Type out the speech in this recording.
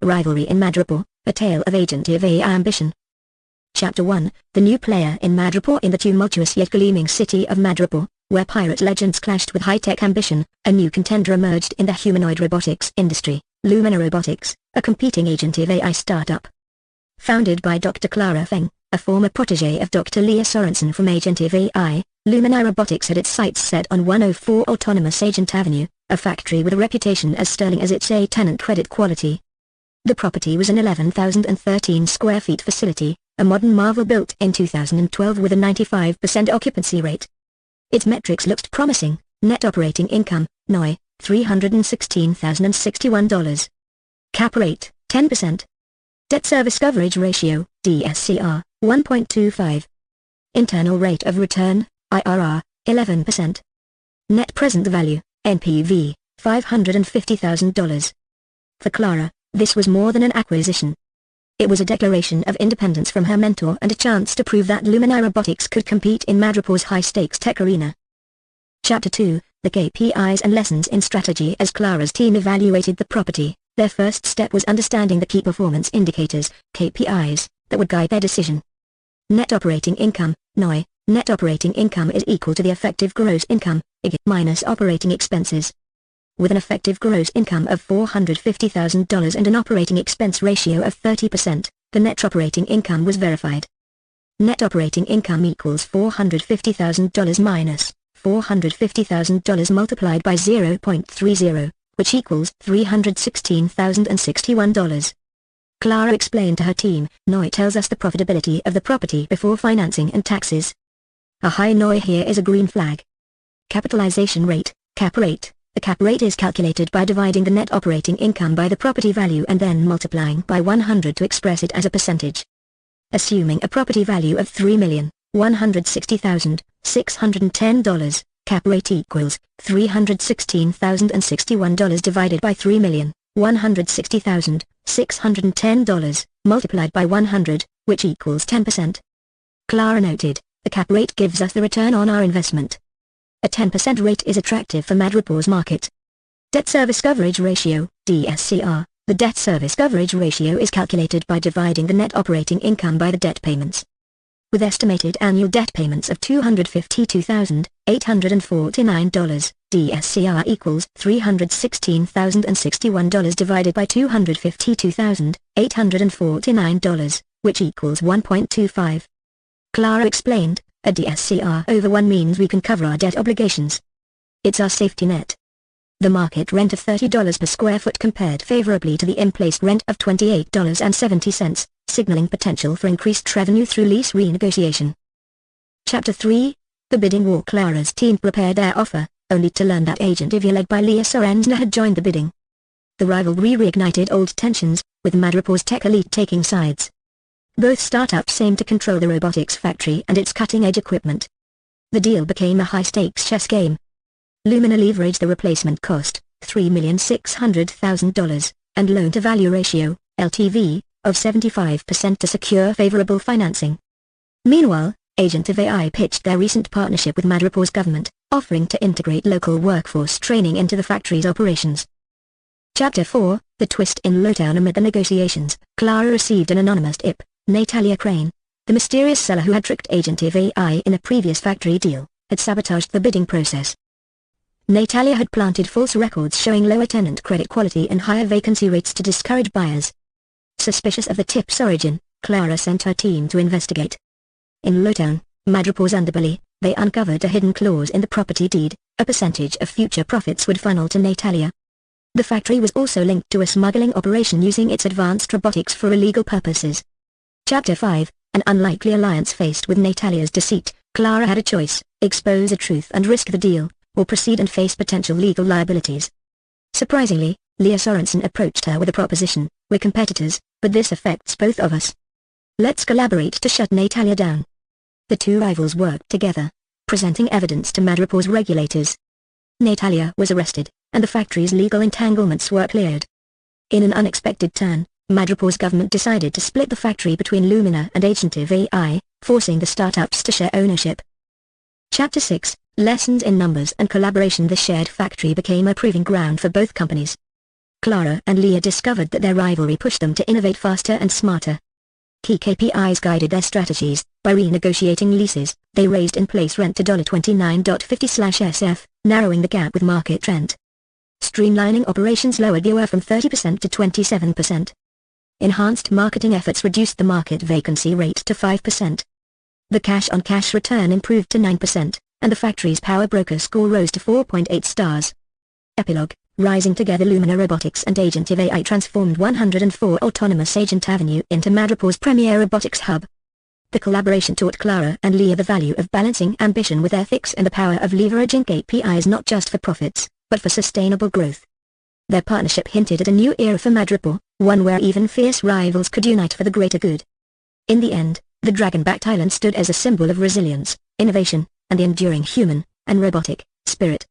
Rivalry in Madripoor, a tale of Agentive AI ambition. Chapter 1, the new player in Madripoor. In the tumultuous yet gleaming city of Madripoor, where pirate legends clashed with high-tech ambition, a new contender emerged in the humanoid robotics industry, Lumina Robotics, a competing Agentive AI startup. Founded by Dr. Clara Feng, a former protégé of Dr. Leah Sorensen from Agentive AI, Lumina Robotics had its sights set on 104 Autonomous Agent Avenue, a factory with a reputation as sterling as its Tenant credit quality. The property was an 11,013 square feet facility, a modern marvel built in 2012 with a 95% occupancy rate. Its metrics looked promising: net operating income, NOI, $316,061. Cap rate, 10%. Debt service coverage ratio, DSCR, 1.25. Internal rate of return, IRR, 11%. Net present value, NPV, $550,000. For Clara, this was more than an acquisition. It was a declaration of independence from her mentor and a chance to prove that Lumina Robotics could compete in Madripoor's high-stakes tech arena. Chapter 2, the KPIs and lessons in strategy. As Clara's team evaluated the property, their first step was understanding the key performance indicators, KPIs, that would guide their decision. Net operating income, NOI. Net operating income is equal to the effective gross income, IG, minus operating expenses. With an effective gross income of $450,000 and an operating expense ratio of 30%, the net operating income was verified. Net operating income equals $450,000 minus $450,000 multiplied by 0.30, which equals $316,061. Clara explained to her team, NOI tells us the profitability of the property before financing and taxes. A high NOI here is a green flag. Capitalization rate, cap rate. The cap rate is calculated by dividing the net operating income by the property value and then multiplying by 100 to express it as a percentage. Assuming a property value of $3,160,610, cap rate equals $316,061 divided by $3,160,610, multiplied by 100, which equals 10%. Clara noted, the cap rate gives us the return on our investment. A 10% rate is attractive for Madripoor's market. Debt service coverage ratio, DSCR. The debt service coverage ratio is calculated by dividing the net operating income by the debt payments. With estimated annual debt payments of $252,849, DSCR equals $316,061 divided by $252,849, which equals 1.25. Clara explained, a DSCR over 1 means we can cover our debt obligations. It's our safety net. The market rent of $30 per square foot compared favorably to the in-place rent of $28.70, signaling potential for increased revenue through lease renegotiation. Chapter 3, the bidding war. Clara's team prepared their offer, only to learn that Agentive led by Leah Sorensen had joined the bidding. The rivalry reignited old tensions, with Madripoor's tech elite taking sides. Both startups aimed to control the robotics factory and its cutting-edge equipment. The deal became a high-stakes chess game. Lumina leveraged the replacement cost, $3,600,000, and loan-to-value ratio, LTV, of 75% to secure favorable financing. Meanwhile, Agentive AI pitched their recent partnership with Madripoor's government, offering to integrate local workforce training into the factory's operations. Chapter 4, the twist in Lowtown. Amid the negotiations, Clara received an anonymous tip. Natalia Crane, the mysterious seller who had tricked Agentive AI in a previous factory deal, had sabotaged the bidding process. Natalia had planted false records showing lower tenant credit quality and higher vacancy rates to discourage buyers. Suspicious of the tip's origin, Clara sent her team to investigate. In Lowtown, Madripoor's underbelly, they uncovered a hidden clause in the property deed: a percentage of future profits would funnel to Natalia. The factory was also linked to a smuggling operation using its advanced robotics for illegal purposes. Chapter 5, an unlikely alliance. Faced with Natalia's deceit, Clara had a choice: expose the truth and risk the deal, or proceed and face potential legal liabilities. Surprisingly, Leah Sorensen approached her with a proposition: we're competitors, but this affects both of us. Let's collaborate to shut Natalia down. The two rivals worked together, presenting evidence to Madripoor's regulators. Natalia was arrested, and the factory's legal entanglements were cleared. In an unexpected turn, Madripoor's government decided to split the factory between Lumina and Agentive AI, forcing the startups to share ownership. Chapter 6, Lessons in Numbers and Collaboration. The shared factory became a proving ground for both companies. Clara and Leah discovered that their rivalry pushed them to innovate faster and smarter. Key KPIs guided their strategies. By renegotiating leases, they raised in-place rent to $29.50/sf, narrowing the gap with market rent. Streamlining operations lowered the OR from 30% to 27%. Enhanced marketing efforts reduced the market vacancy rate to 5%. The cash-on-cash return improved to 9%, and the factory's power broker score rose to 4.8 stars. Epilogue: Rising together, Lumina Robotics and Agentive AI transformed 104 autonomous Agent Avenue into Madripoor's premier robotics hub. The collaboration taught Clara and Leah the value of balancing ambition with ethics and the power of leveraging KPIs not just for profits, but for sustainable growth. Their partnership hinted at a new era for Madripoor, one where even fierce rivals could unite for the greater good. In the end, the dragon-backed island stood as a symbol of resilience, innovation, and the enduring human and robotic spirit.